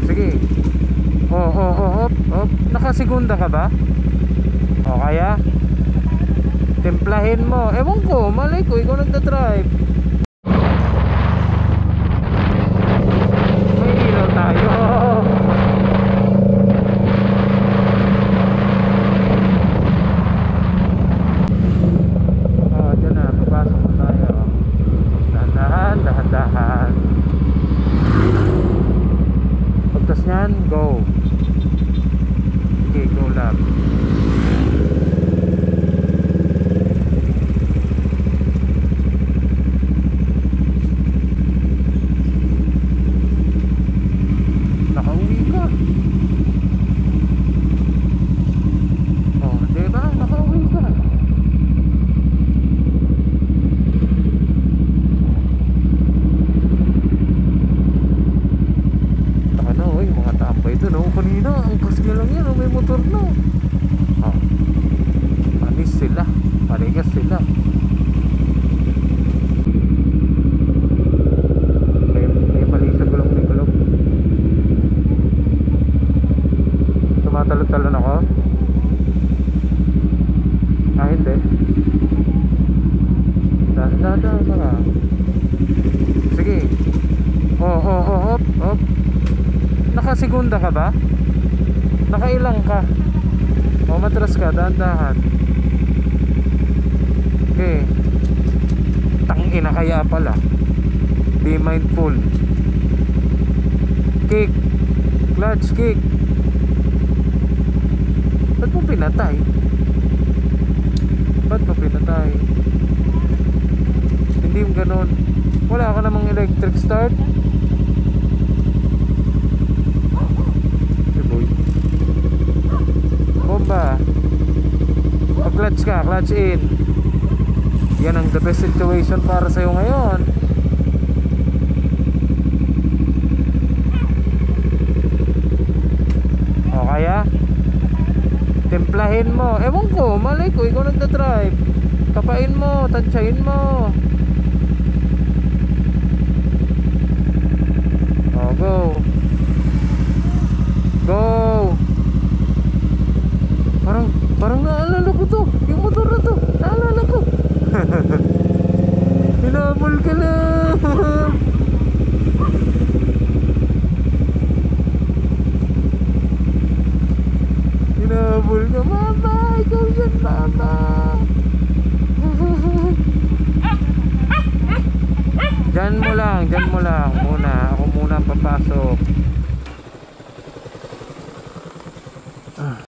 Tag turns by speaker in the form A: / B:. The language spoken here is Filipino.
A: Sige. Op. Nakasegunda ka ba? O kaya templahin mo. Ewan ko, malay ko, ikaw nagdadrive. May ilaw tayo. Dyan na, papasok na tayo. Dahan-dahan. Pagtas nyan, go. Okay, go lang. Nakauwi ka. Oh, diba? Nakauwi ka. Taka na, oy, mga tambay doon. Oh, kanina, ang kasya lang yan. Oh, may motor na. Oh, panis sila. Parigas sila. May mali sa gulong ni gulong. Tumatalon-talon ako. Hindi. Dahan ka. Sige. Op. Nakasegunda ka ba? Nakailang ka? O, matras ka, dahan-dahan. Okay. Tangina kaya pala. Be mindful. Kick. Clutch kick. Ba't mo pinatay? Hindi yung ganun. Wala ka namang electric start. Hey boy. Bomba. Pag-clutch ka, clutch in. Yan ang the best situation para sa'yo ngayon. O kaya templahin mo. Ewan ko, malay ko, ikaw nagdadrive. Kapain mo, tansyahin mo. O, go. Parang naalala ko to. Yung motor na to, naalala ko. Hinabol ka lang. Hinabol ka, mama. Ikaw yan, mama. Diyan mo lang muna. Ako muna papasok.